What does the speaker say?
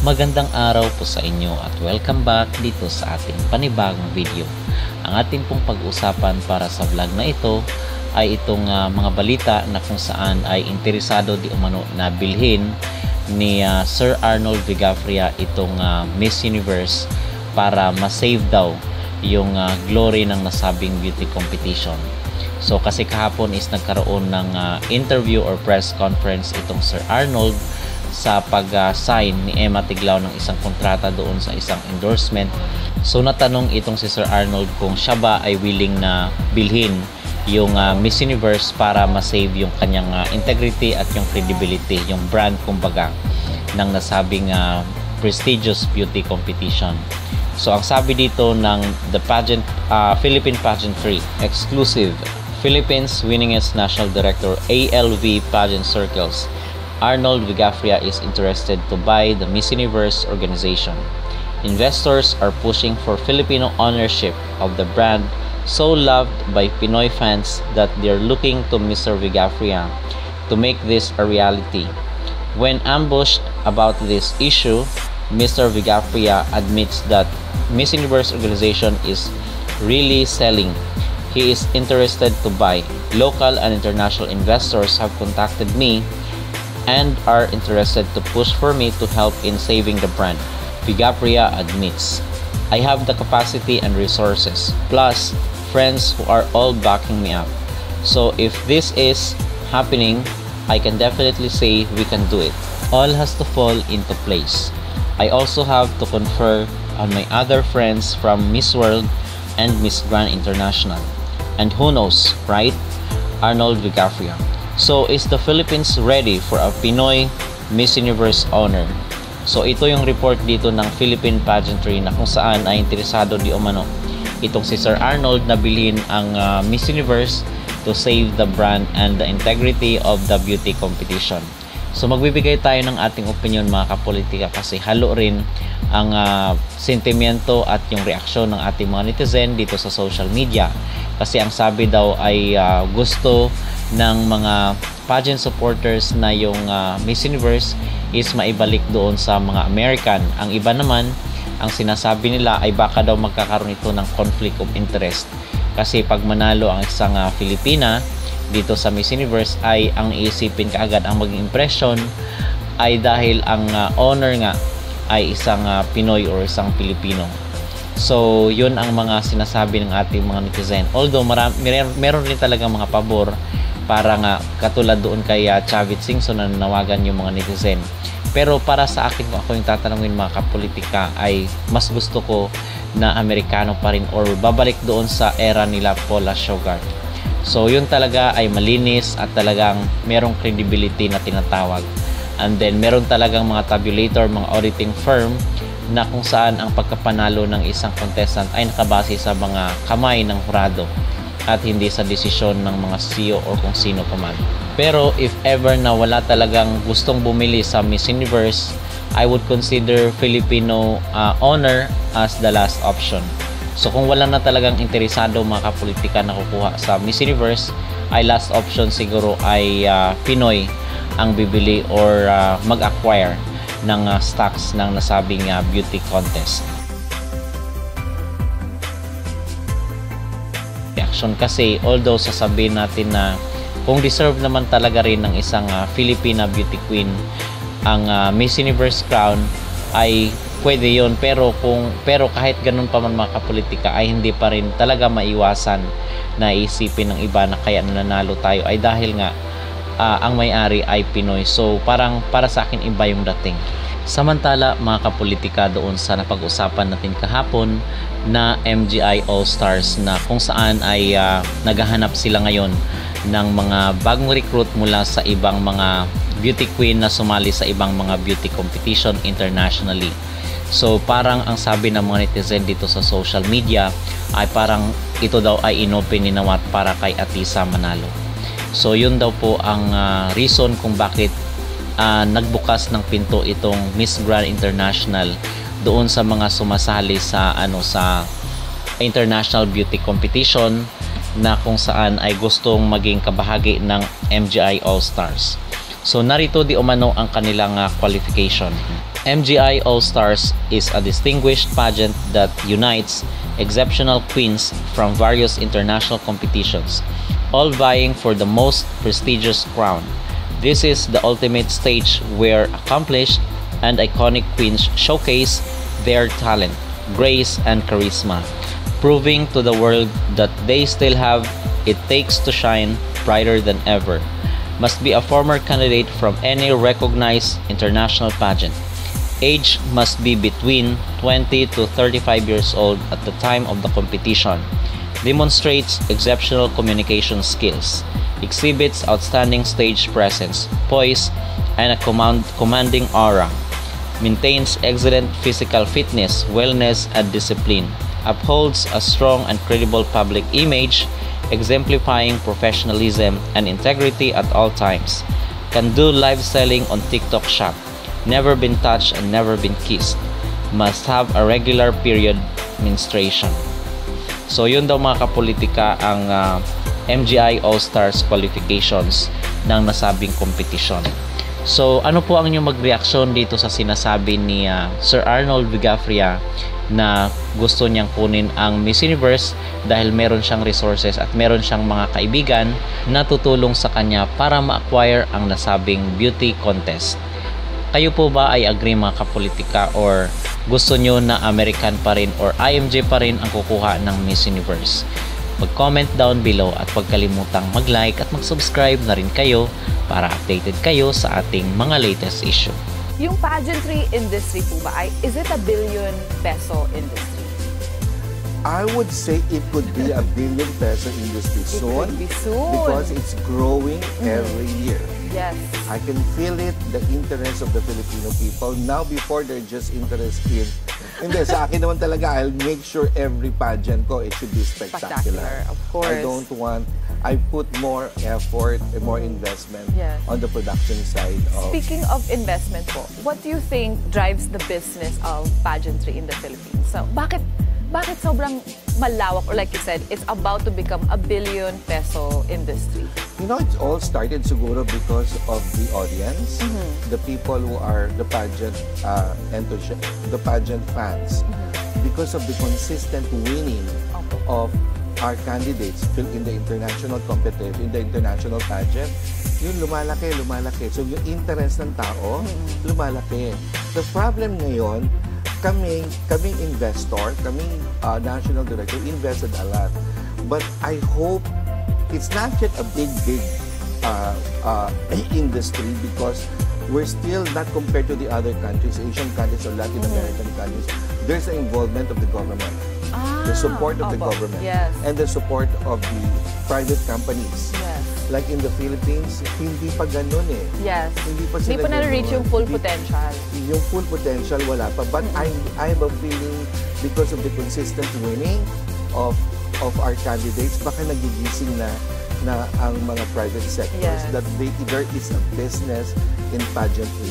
Magandang araw po sa inyo at welcome back dito sa ating panibagong video. Ang ating pong pag-usapan para sa vlog na ito ay itong mga balita na kung saan ay interesado di umano na bilhin ni Sir Arnold Vigafria itong Miss Universe para ma-save daw yung glory ng nasabing beauty competition. So kasi kahapon is nagkaroon ng interview or press conference itong Sir Arnold sa pag-sign ni Emma Tiglao ng isang kontrata doon sa isang endorsement. So natanong itong si Sir Arnold kung siya ba ay willing na bilhin yung Miss Universe para ma-save yung kanyang integrity at yung credibility, yung brand kumbaga ng nasabing prestigious beauty competition. So ang sabi dito ng the pageant, Philippine Pageantry exclusive, Philippines winningest national director ALV Pageant Circles Arnold Vigafria is interested to buy the Miss Universe organization. Investors are pushing for Filipino ownership of the brand so loved by Pinoy fans that they're looking to Mr. Vigafria to make this a reality. When ambushed about this issue, Mr. Vigafria admits that Miss Universe organization is really selling. He is interested to buy. Local and international investors have contacted me and are interested to push for me to help in saving the brand. Vigafria admits, I have the capacity and resources, plus friends who are all backing me up. So if this is happening, I can definitely say we can do it. All has to fall into place. I also have to confer on my other friends from Miss World and Miss Grand International. And who knows, right? Arnold Vigafria. So, is the Philippines ready for a Pinoy Miss Universe owner? So, ito yung report dito ng Philippine Pageantry na kung saan ay interesado di umano itong si Sir Arnold na bilhin ang Miss Universe to save the brand and the integrity of the beauty competition. So, magbibigay tayo ng ating opinion mga kapolitika kasi halo rin ang sentimiento at yung reaksyon ng ating mga netizen dito sa social media. Kasi ang sabi daw ay gusto ng mga pageant supporters na yung Miss Universe is maibalik doon sa mga American. Ang iba naman, ang sinasabi nila ay baka daw magkakaroon ito ng conflict of interest. Kasi pag manalo ang isang Filipina dito sa Miss Universe ay ang iisipin kaagad, ang maging impression ay dahil ang owner nga ay isang Pinoy or isang Pilipino. So, yun ang mga sinasabi ng ating mga netizen. Although, meron rin talagang mga pabor para nga katulad doon kay Chavit Singson na nanawagan yung mga netizen. Pero para sa akin, kung ako yung tatanungin mga kapolitika, ay mas gusto ko na Amerikano pa rin or babalik doon sa era nila Paula Shogart. So, yun talaga ay malinis at talagang merong credibility na tinatawag. And then, meron talagang mga tabulator, mga auditing firm na kung saan ang pagkapanalo ng isang contestant ay nakabase sa mga kamay ng hurado at hindi sa desisyon ng mga CEO o kung sino pa man. Pero if ever na wala talagang gustong bumili sa Miss Universe, I would consider Filipino owner as the last option. So kung wala na talagang interesado mga kapolitika na kukuha sa Miss Universe, ay last option siguro ay Pinoy ang bibili or mag-acquire ng stocks ng nasabing beauty contest. Reaction kasi although sasabihin natin na kung deserve naman talaga rin ng isang Filipina beauty queen ang Miss Universe crown ay pwede yon, pero kahit ganun pa man mga kapolitika ay hindi pa rin talaga maiwasan na isipin ng iba na kaya nanalo tayo ay dahil nga ang may-ari ay Pinoy. So parang para sa akin iba yung dating. Samantala mga kapolitika doon sa napag-usapan natin kahapon na MGI All-Stars na kung saan ay naghahanap sila ngayon ng mga bagong recruit mula sa ibang mga beauty queen na sumali sa ibang mga beauty competition internationally. So parang ang sabi ng mga netizen dito sa social media ay parang ito daw ay inopen ni Nawat para kay Atisa Manalo. So yun daw po ang reason kung bakit nagbukas ng pinto itong Miss Grand International doon sa mga sumasali sa sa International Beauty Competition na kung saan ay gustong maging kabahagi ng MGI All-Stars. So narito di umano ang kanilang qualification. MGI All-Stars is a distinguished pageant that unites exceptional queens from various international competitions, all vying for the most prestigious crown. This is the ultimate stage where accomplished and iconic queens showcase their talent, grace, and charisma, proving to the world that they still have it takes to shine brighter than ever. Must be a former candidate from any recognized international pageant. Age must be between 20 to 35 years old at the time of the competition. Demonstrates exceptional communication skills. Exhibits outstanding stage presence, poise, and a commanding aura. Maintains excellent physical fitness, wellness, and discipline. Upholds a strong and credible public image, exemplifying professionalism and integrity at all times. Can do live selling on TikTok Shop. Never been touched and never been kissed. Must have a regular period menstruation. So yun daw mga kapolitika ang MGI All-Stars qualifications ng nasabing kompetisyon. So ano po ang inyong magreaksyon dito sa sinasabi ni Sir Arnold Vigafria na gusto niyang kunin ang Miss Universe dahil meron siyang resources at meron siyang mga kaibigan na tutulong sa kanya para ma-acquire ang nasabing beauty contest? Kayo po ba ay agree mga kapolitika or gusto nyo na American pa rin or IMG pa rin ang kukuha ng Miss Universe? Mag-comment down below at huwag kalimutang mag-like at mag-subscribe na rin kayo para updated kayo sa ating mga latest issue. Yung pageantry industry po ba, is it a billion peso industry? I would say it could be a billion peso industry soon. It could be soon. Because it's growing every year. Yes. I can feel it, the interest of the Filipino people. Now, before they're just interested hindi, sa akin naman talaga, I'll make sure every pageant ko, it should be spectacular. Of course. I put more effort and more investment Yes. on the production side of... Speaking of investment po, what do you think drives the business of pageantry in the Philippines? So, bakit sobrang malawak, or like you said, it's about to become a billion peso industry? You know, it all started siguro because of the audience, the people who are the pageant the pageant fans, because of the consistent winning of our candidates in the international competition, in the international pageant, yun lumalaki. So yung interest ng tao, lumalaki. The problem ngayon, kaming investor, kaming national director, invested a lot. But I hope it's not yet a big industry because we're still not compared to the other countries, Asian countries or Latin American countries. There's the involvement of the government, the support of the government, and the support of the private companies. Yes. Like in the Philippines, hindi pa ganun eh. Yes. Hindi pa Hindi sila pa na-reach yung full potential. Yung full potential, wala pa. But I have a feeling because of the consistent winning of our candidates, baka nagigising na ang mga private sectors that there is a business in pageantry.